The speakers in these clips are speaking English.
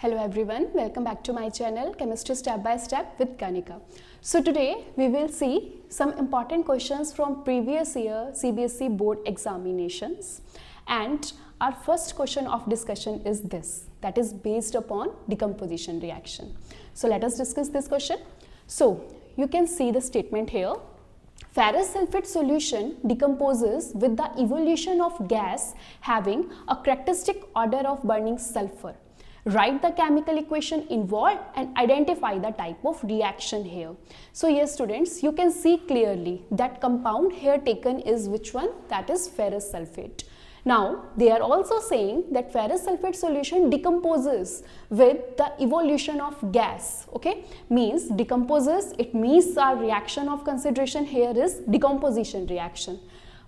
Hello everyone, welcome back to my channel Chemistry Step by Step with Kanika. So today we will see some important questions from previous year CBSE board examinations, and our first question of discussion is this, that is based upon decomposition reaction. So let us discuss this question. So you can see the statement here. Ferrous sulfate solution decomposes with the evolution of gas having a characteristic odor of burning sulfur. Write the chemical equation involved and identify the type of reaction here. So yes students, you can see clearly that compound here taken is which one? That is ferrous sulfate. Now they are also saying that ferrous sulfate solution decomposes with the evolution of gas. Okay, means decomposes, it means our reaction of consideration here is decomposition reaction.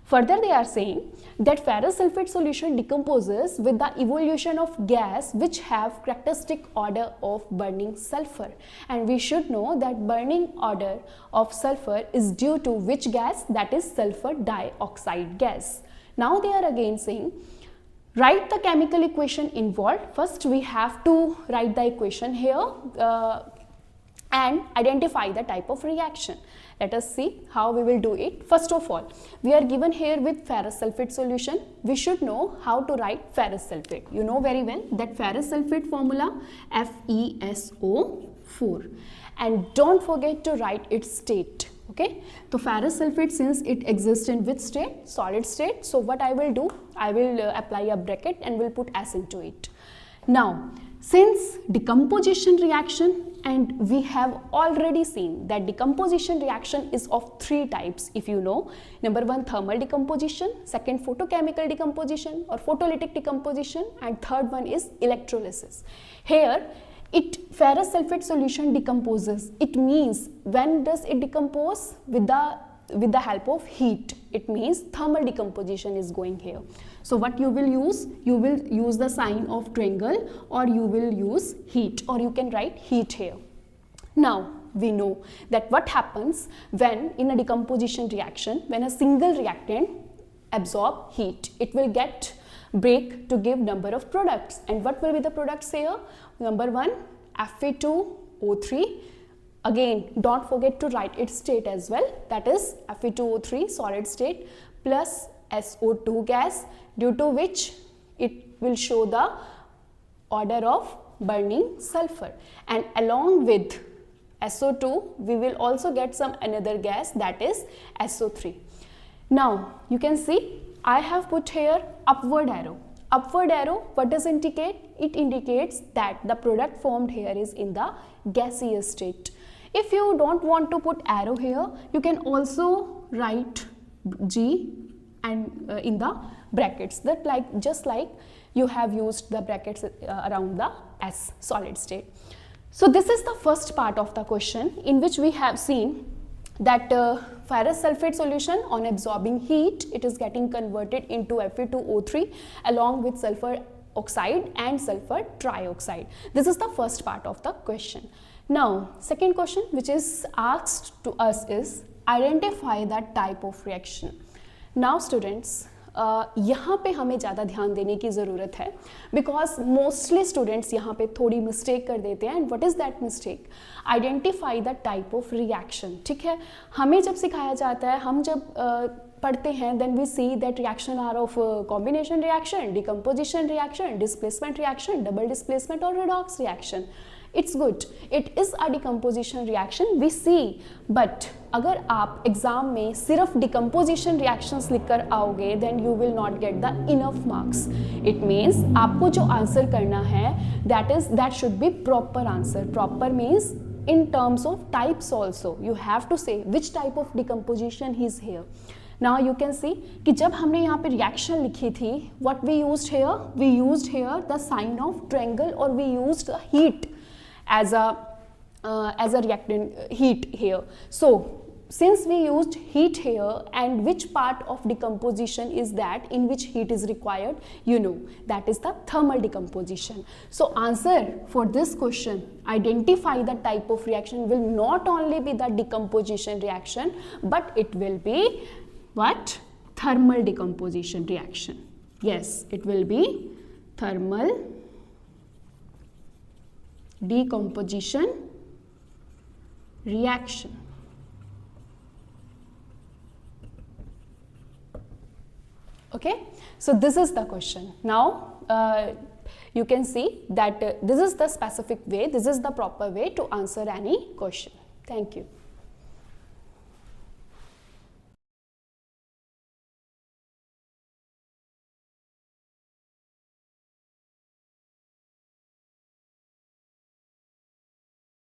Further they are saying that ferrous sulfate solution decomposes with the evolution of gas which have characteristic odor of burning sulfur, and we should know that burning odor of sulfur is due to which gas? That is sulfur dioxide gas. Now they are again saying write the chemical equation involved. First we have to write the equation here and identify the type of reaction. Let us see how we will do it. First of all, we are given here with ferrous sulfate solution. We should know how to write ferrous sulfate. You know very well that ferrous sulfate formula FeSO4, and don't forget to write its state. Okay, so ferrous sulfate, since it exists in which state? Solid state. So what I will do, I will apply a bracket and will put S into it. Now since decomposition reaction, and we have already seen that decomposition reaction is of three types, if you know. Number one, thermal decomposition, second, photochemical decomposition or photolytic decomposition, and third one is electrolysis. Here ferrous sulfate solution decomposes. It means when does it decompose? With the help of heat. It means thermal decomposition is going here. So what you will use? You will use the sign of triangle, or you will use heat, or you can write heat here. Now we know that what happens when in a decomposition reaction, when a single reactant absorb heat, it will get break to give number of products. And what will be the products here? Number one, Fe2O3. Again, don't forget to write its state as well. That is Fe2O3 solid state plus SO2 gas, due to which it will show the odor of burning sulfur. And along with SO2, we will also get some another gas, that is SO3. Now you can see I have put here upward arrow. Upward arrow, what does it indicate? It indicates that the product formed here is in the gaseous state. If you don't want to put arrow here, you can also write G and in the brackets, that just like you have used the brackets around the S solid state. So this is the first part of the question, in which we have seen that ferrous sulfate solution on absorbing heat, it is getting converted into Fe2O3 along with sulfur oxide and sulfur trioxide. This is the first part of the question. Now second question which is asked to us is identify the type of reaction. Now students, यहाँ पे हमें ज़्यादा ध्यान देने की ज़रूरत है, because mostly students यहाँ पे थोड़ी मिस्टेक कर देते हैं. And what is that mistake? Identify the type of reaction. ठीक है, हमें जब सिखाया जाता है, हम जब पढ़ते हैं, then we see that reaction are of combination reaction, decomposition reaction, displacement reaction, double displacement और redox reaction. It's good, it is a decomposition reaction we see, but अगर आप एग्जाम में सिर्फ decomposition reactions लिख कर आओगे, then you will not get the enough marks. It means आपको जो आंसर करना है, that should be proper answer. Proper means in terms of types also. You have to say which type of decomposition is here. Now you can see कि जब हमने यहाँ पे reaction लिखी थी, what we used here? We used here the sign of triangle, or we used the heat as a reactant heat here. So since we used heat here, and which part of decomposition is that in which heat is required? You know, that is the thermal decomposition. So answer for this question, identify the type of reaction, will not only be the decomposition reaction, but it will be what? Thermal decomposition reaction. Yes, it will be thermal decomposition reaction. Okay, so this is the question. Now you can see that this is the specific way, this is the proper way to answer any question. Thank you.